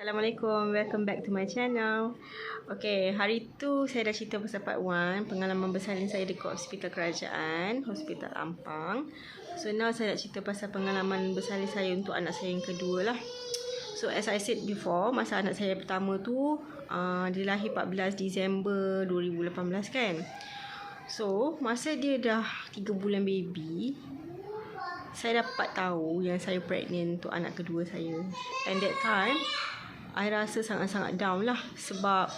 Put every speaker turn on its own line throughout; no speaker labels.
Assalamualaikum, welcome back to my channel. Okay, hari tu saya dah cerita pasal part 1 pengalaman bersalin saya dekat hospital kerajaan, Hospital Ampang. So now saya nak cerita pasal pengalaman bersalin saya untuk anak saya yang kedua lah. So as I said before, masa anak saya pertama tu dia lahir 14 Disember 2018 kan. So masa dia dah 3 bulan baby, saya dapat tahu yang saya pregnant untuk anak kedua saya. And that time I rasa sangat-sangat down lah. Sebab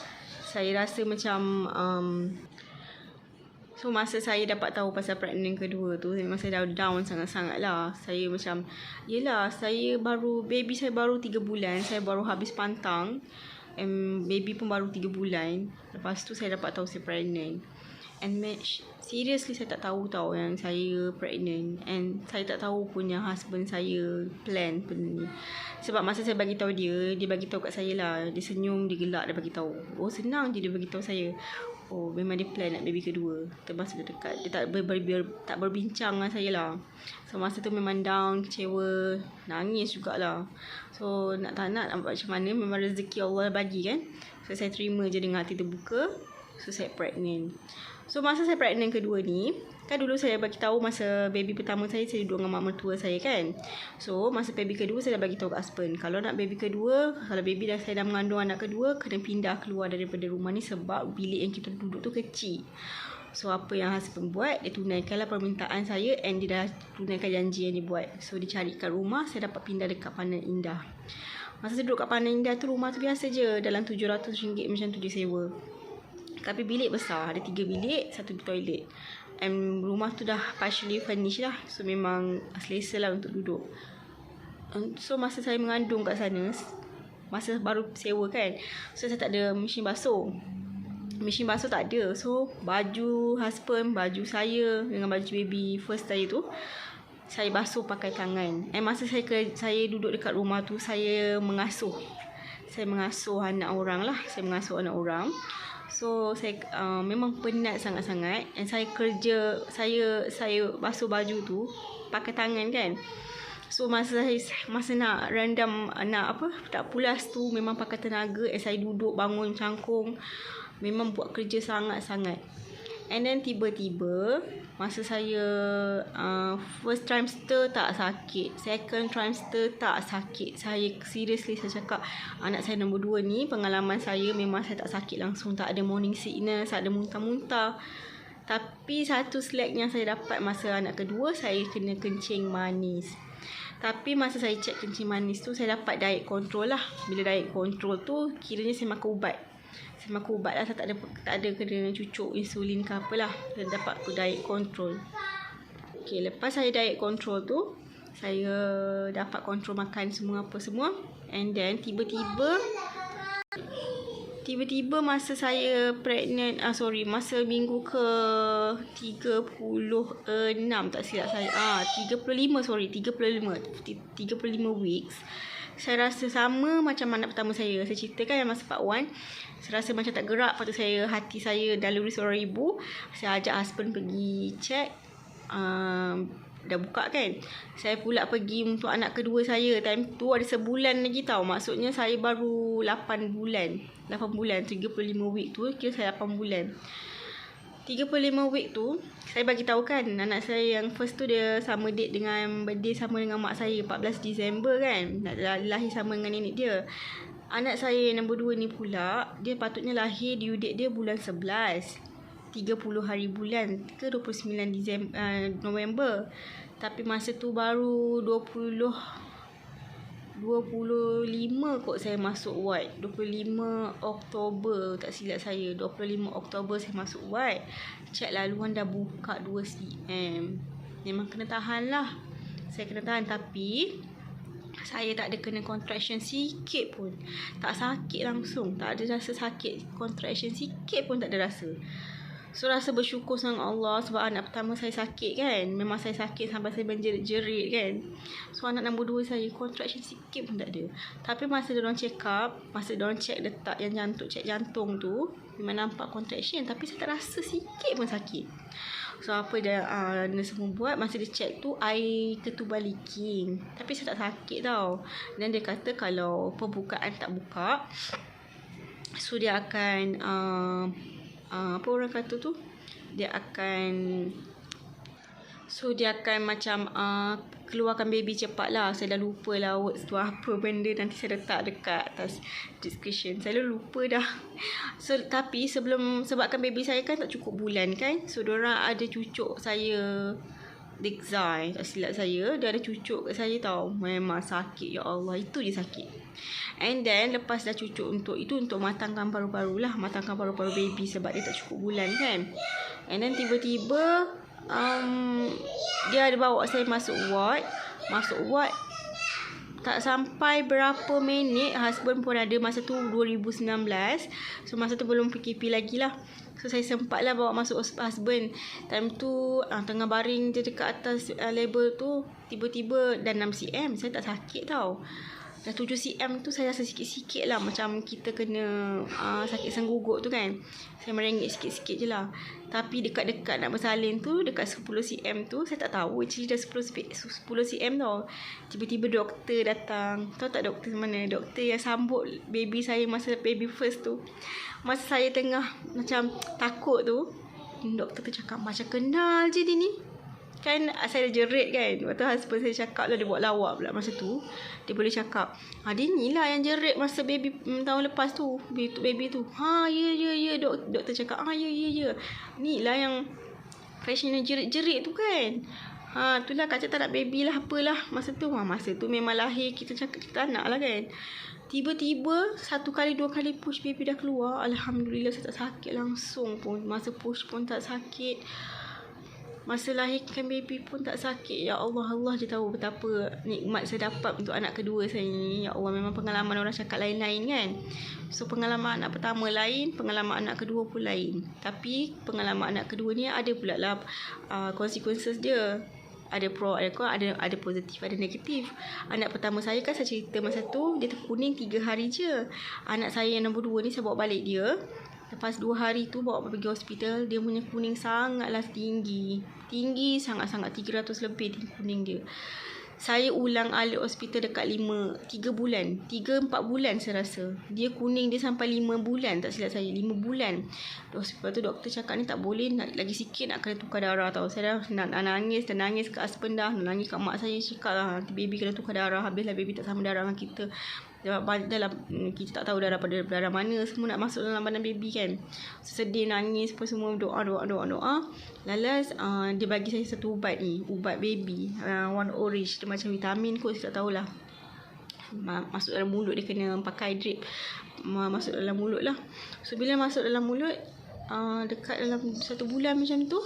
saya rasa macam so masa saya dapat tahu pasal pregnant kedua tu, memang saya dah down sangat-sangat lah. Saya macam, yelah, baby saya baru 3 bulan, saya baru habis pantang, and baby pun baru 3 bulan. Lepas tu saya dapat tahu saya pregnant. And seriously saya tak tahu tau yang saya pregnant. And saya tak tahu pun yang husband saya plan benda ni. Sebab masa saya bagi tahu dia bagi tahu kat saya lah. Dia senyum, dia gelak, dia bagi tahu. Oh, senang je dia bagi tahu saya. Oh, memang dia plan nak baby kedua. Termasuk dia dekat. Dia tak berbincang dengan saya lah. So masa tu memang down, kecewa, nangis jugalah. So nak tak nak macam mana, memang rezeki Allah bagi kan. So saya terima je dengan hati terbuka. So saya pregnant. So masa saya pregnant kedua ni, kan dulu saya bagi tahu masa baby pertama saya duduk dengan mak mertua saya kan. So masa baby kedua saya dah bagi tahu kat husband, kalau nak baby kedua, kalau baby saya dah mengandung anak kedua, kena pindah keluar daripada rumah ni sebab bilik yang kita duduk tu kecil. So apa yang husband buat, dia tunaikanlah permintaan saya, and dia dah tunaikan janji yang dia buat. So dia carikan rumah, saya dapat pindah dekat Pandan Indah. Masa saya duduk kat Pandan Indah tu, rumah tu biasa je, dalam RM700 macam tu je sewa. Tapi bilik besar, ada 3 bilik, 1 toilet. And rumah tu dah partially furnished lah. So memang selesa lah untuk duduk. So masa saya mengandung kat sana, masa baru sewa kan, so saya tak ada mesin basuh. Mesin basuh tak ada. So baju husband, baju saya dengan baju baby first saya tu, saya basuh pakai tangan. And masa saya duduk dekat rumah tu, saya mengasuh anak orang lah. Saya mengasuh anak orang. So saya memang penat sangat-sangat. And saya kerja, saya basuh baju tu pakai tangan kan. So masa nak rendam, tak pulas tu, memang pakai tenaga. And saya duduk bangun cangkung, memang buat kerja sangat-sangat. And then tiba-tiba masa saya first trimester tak sakit, second trimester tak sakit. Saya seriously saya cakap, anak saya nombor 2 ni, pengalaman saya memang saya tak sakit langsung, tak ada morning sickness, tak ada muntah-muntah. Tapi satu slack yang saya dapat masa anak kedua, saya kena kencing manis. Tapi masa saya cek kencing manis tu, saya dapat diet control lah. Bila diet control tu, kiranya saya makan ubat. Saya tak ada kena cucuk insulin ke apalah. Saya dapat diet control. Okay, lepas saya diet control tu, saya dapat kontrol makan semua apa semua. And then tiba-tiba masa saya pregnant, masa minggu ke 36 tak silap saya. 35 weeks. Saya rasa sama macam anak pertama saya. Saya ceritakan yang masa part 1, saya rasa macam tak gerak. Lepas tu hati saya naluri suara ibu. Saya ajak husband pergi check, dah buka kan. Saya pula pergi untuk anak kedua saya. Time tu ada sebulan lagi tau. Maksudnya saya baru 8 bulan, 35 week tu kira saya 8 bulan. 35 week tu, saya bagi tahu kan, anak saya yang first tu dia sama date dengan birthday sama dengan mak saya, 14 Disember kan. Lahir sama dengan nenek dia. Anak saya yang nombor 2 ni pula, dia patutnya lahir due date dia bulan 11, 30 hari bulan ke 29 November. Tapi masa tu baru 25 kot saya masuk ward. 25 Oktober tak silap saya. 25 Oktober saya masuk ward. Cek laluan dah buka 2 cm. Memang kena tahan lah. Saya kena tahan, tapi saya tak ada kena contraction sikit pun. Tak sakit langsung. Tak ada rasa sakit. Contraction sikit pun tak ada rasa. So rasa bersyukur sangat Allah. Sebab anak pertama saya sakit kan. Memang saya sakit sampai saya menjerit-jerit kan. So anak nombor 2 saya contraction sikit pun tak ada. Tapi masa diorang check up, masa diorang check letak yang cek jantung tu, memang nampak contraction. Tapi saya tak rasa sikit pun sakit. So apa nurse semua buat, masa dia check tu air ketuban leaking. Tapi saya tak sakit tau. Dan dia kata kalau pembukaan tak buka, so dia akan apa orang kata tu, dia akan macam keluarkan baby cepat lah. Saya dah lupa lah words tu apa benda, nanti saya letak dekat atas description. Saya lupa dah. So tapi sebabkan baby saya kan tak cukup bulan kan, so diorang ada cucuk saya Dexia, tak silap saya, dia ada cucuk kat saya tau. Memang sakit, ya Allah, itu je sakit. And then lepas dah cucuk untuk matangkan paru-paru lah, matangkan paru-paru baby sebab dia tak cukup bulan kan. And then tiba-tiba dia ada bawa saya masuk ward. Tak sampai berapa minit, husband pun ada. Masa tu 2019, so masa tu belum PKP lagi lah. So saya sempat lah bawa masuk husband. Time tu tengah baring dia dekat atas label tu, tiba-tiba dah 6 cm. Saya tak sakit tau. Dah 7 cm tu saya rasa sikit-sikit lah, macam kita kena sakit sengguguk tu kan. Saya merengek sikit-sikit je lah. Tapi dekat-dekat nak bersalin tu, dekat 10 cm tu, saya tak tahu actually dah 10 cm tau. Tiba-tiba doktor datang. Tahu tak doktor mana? Doktor yang sambut baby saya masa baby first tu. Masa saya tengah macam takut tu, doktor tu cakap, macam kenal je dia ni. Kan saya dah jerit kan. Waktu husband saya cakap lah, dia buat lawak pula masa tu. Dia boleh cakap, dia ni lah yang jerit masa baby tahun lepas tu, baby tu. Ya doktor cakap, ya ni lah yang fashion yang jerit-jerit tu kan. Itulah kata tak nak baby lah apalah masa tu. Masa tu memang lahir kita cakap kita anak lah kan. Tiba-tiba 1 kali 2 kali push baby dah keluar. Alhamdulillah saya tak sakit langsung pun. Masa push pun tak sakit. Masa lahirkan baby pun tak sakit. Ya Allah, Allah je tahu betapa nikmat saya dapat untuk anak kedua saya ni. Ya Allah, memang pengalaman orang cakap lain-lain kan. So pengalaman anak pertama lain, pengalaman anak kedua pun lain. Tapi pengalaman anak kedua ni ada pula lah consequences dia. Ada pro, ada positif, ada negatif. Anak pertama saya kan saya cerita masa tu, dia terkuning 3 hari je. Anak saya yang nombor 2 ni saya bawa balik dia. Lepas 2 hari tu bawa pergi hospital, dia punya kuning sangatlah tinggi sangat-sangat, 300 lebih tinggi kuning dia. Saya ulang alik hospital dekat 3 bulan 3-4 bulan saya rasa. Dia kuning dia sampai 5 bulan, tak silap saya 5 bulan. Lepas tu doktor cakap ni tak boleh, lagi sikit nak kena tukar darah tau. Saya dah nak nangis kat husband dah, nak nangis kat mak saya, cakap lah baby kena tukar darah, habislah baby tak sama darah dengan kita. Dalam kita tak tahu darah pada mana, semua nak masuk dalam badan baby kan. Sedih, nangis apa semua, doa. Lalas dia bagi saya satu ubat ni, ubat baby, one orange. Dia macam vitamin kot, saya tak tahulah. Masuk dalam mulut, dia kena pakai drip, masuk dalam mulut lah. So bila masuk dalam mulut, dekat dalam 1 bulan macam tu,